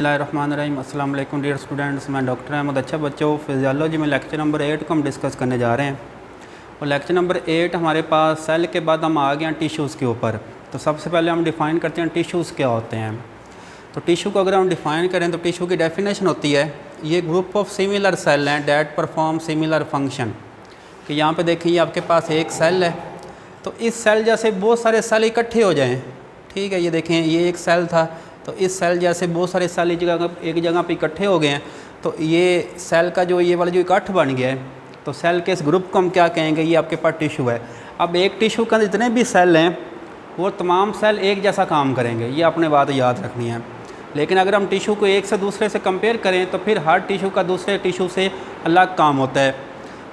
बिस्मिल्लाहिर्रहमानिर्रहीम। अस्सलाम वालेकुम डियर स्टूडेंट्स, मैं डॉक्टर अहमद। अच्छा बच्चों, फिजियोलॉजी में लेक्चर नंबर 8 को हम डिस्कस करने जा रहे हैं। और लेक्चर नंबर 8 हमारे पास सेल के बाद हम आ गए हैं टिश्यूज़ के ऊपर। तो सबसे पहले हम डिफ़ाइन करते हैं टिश्यूज़ क्या होते हैं। तो टिश्यू को अगर हम डिफ़ाइन करें तो टिश्यू की डेफिनेशन होती है, ये ग्रुप ऑफ सिमिलर सेल हैं डैट परफॉर्म सिमिलर फंक्शन। कि यहाँ पे देखिए ये आपके पास एक सेल है, तो इस सेल जैसे बहुत सारे सेल इकट्ठे हो जाएं, ठीक है। ये देखें ये एक सेल था, तो इस सेल जैसे बहुत सारे सेल एक जगह पे इकट्ठे हो गए हैं, तो ये सेल का जो ये वाला जो इकट्ठ बन गया है, तो सेल के इस ग्रुप को हम क्या कहेंगे, ये आपके पास टिश्यू है। अब एक टिश्यू के अंदर जितने भी सेल हैं वो तमाम सेल एक जैसा काम करेंगे, ये आपने बात याद रखनी है। लेकिन अगर हम टिश्यू को एक से दूसरे से कंपेयर करें तो फिर हर टिश्यू का दूसरे टिश्यू से अलग काम होता है।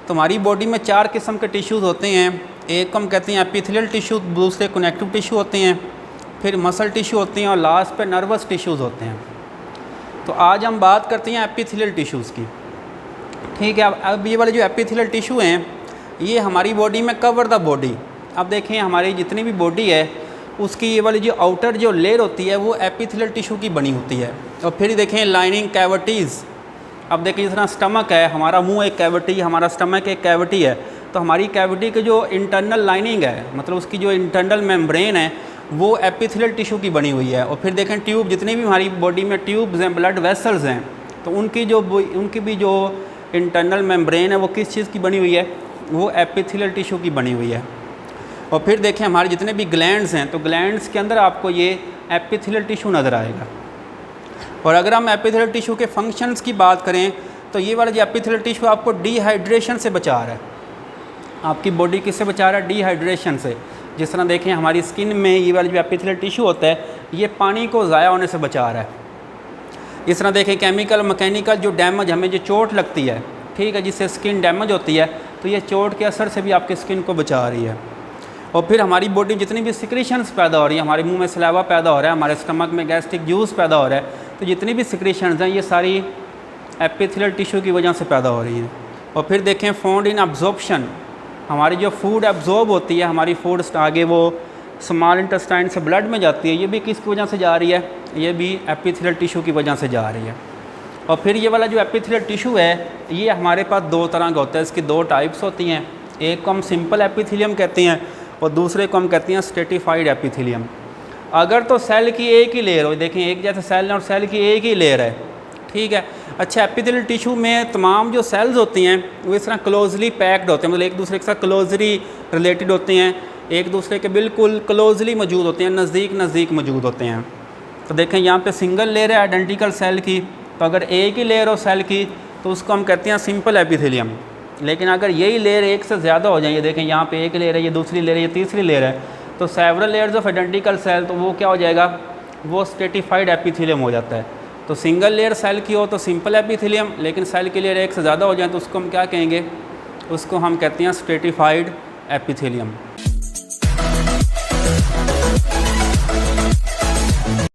तो हमारी बॉडी में 4 किस्म के टिश्यूज़ होते हैं। एक को हम कहते हैं एपिथेलियल टिश्यू, दूसरे कनेक्टिव टिश्यू होते हैं, फिर मसल टिश्यू होते हैं और लास्ट पे नर्वस टिश्यूज़ होते हैं। तो आज हम बात करते हैं एपिथेलियल टिश्यूज़ की, ठीक है। अब ये वाले जो एपिथेलियल टिश्यू हैं ये हमारी बॉडी में कवर द बॉडी। अब देखें हमारी जितनी भी बॉडी है उसकी ये वाली जो आउटर जो लेयर होती है वो एपिथेलियल टिश्यू की बनी होती है। और फिर देखें लाइनिंग कैविटीज़। अब देखें जिस तरह स्टमक है, हमारा मुंह एक कैविटी, हमारा स्टमक एक कैविटी है, तो हमारी कैविटी की जो इंटरनल लाइनिंग है, मतलब उसकी जो इंटरनल मेम्ब्रेन है वो एपिथेलियल टिश्यू की बनी हुई है। और फिर देखें ट्यूब, जितनी भी हमारी बॉडी में ट्यूब्स हैं, ब्लड वेसल्स हैं, तो उनकी भी जो इंटरनल मेम्ब्रेन है वो किस चीज़ की बनी हुई है, वो एपिथेलियल टिश्यू की बनी हुई है। और फिर देखें हमारे जितने भी ग्लैंड्स हैं, तो ग्लैंड्स के अंदर आपको ये एपिथेलियल टिश्यू नज़र आएगा। और अगर हम एपिथेलियल टिश्यू के फंक्शंस की बात करें तो ये वाला जो एपिथेलियल टिश्यू आपको डिहाइड्रेशन से बचा रहा है। आपकी बॉडी किससे बचा रहा है? डिहाइड्रेशन से। जिस तरह देखें हमारी स्किन में ये वाला जो एपिथेलियल टिश्यू होता है ये पानी को ज़ाया होने से बचा रहा है। इस तरह देखें केमिकल मैकेनिकल जो डैमेज, हमें जो चोट लगती है, ठीक है, जिससे स्किन डैमेज होती है, तो ये चोट के असर से भी आपकी स्किन को बचा रही है। और फिर हमारी बॉडी जितनी भी सिक्रीशंस पैदा हो रही है, हमारे मुंह में सलावा पैदा हो रहा है, हमारे स्टमक में गैस्ट्रिक जूस पैदा हो रहा है, तो जितनी भी सिक्रीशंस हैं ये सारी एपिथेलियल टिश्यू की वजह से पैदा हो रही हैं। और फिर देखें फाउंड इन अब्जॉर्प्शन, हमारी जो फूड एब्जॉर्ब होती है, हमारी फूड आगे वो स्मॉल इंटेस्टाइन से ब्लड में जाती है, ये भी किसकी वजह से जा रही है? ये भी एपिथेलियल टिश्यू की वजह से जा रही है। और फिर ये वाला जो एपिथेलियल टिश्यू है ये हमारे पास 2 तरह का होता है, इसकी 2 टाइप्स होती हैं। एक को हम सिंपल एपिथेलियम कहते हैं और दूसरे को हम कहते हैं स्ट्रेटिफाइड एपिथेलियम। अगर तो सेल की एक ही लेयर हो, देखें एक जैसे सेल है और सेल की एक ही लेयर है, ठीक है। अच्छा, एपिथेलियल टिश्यू में तमाम जो सेल्स होती हैं वो इस तरह क्लोजली पैक्ड होते हैं, मतलब एक दूसरे के साथ क्लोजली रिलेटेड होते हैं, एक दूसरे के बिल्कुल क्लोजली मौजूद होते हैं, नज़दीक मौजूद होते हैं। तो देखें यहाँ पे सिंगल लेयर है आइडेंटिकल सेल की, तो अगर एक ही लेयर हो सेल की तो उसको हम कहते हैं सिंपल एपिथेलियम। लेकिन अगर यही लेयर एक से ज़्यादा हो जाए, ये देखें यहाँ पे एक लेयर है, ये दूसरी लेयर है, ये तीसरी लेयर है, तो several layers of identical cell, तो वो क्या हो जाएगा? वो स्ट्रेटिफाइड एपिथेलियम हो जाता है। तो सिंगल लेयर सेल की हो तो सिंपल एपिथेलियम, लेकिन सेल की लेयर एक से ज़्यादा हो जाए तो उसको हम क्या कहेंगे? उसको हम कहते हैं स्ट्रेटिफाइड एपिथेलियम।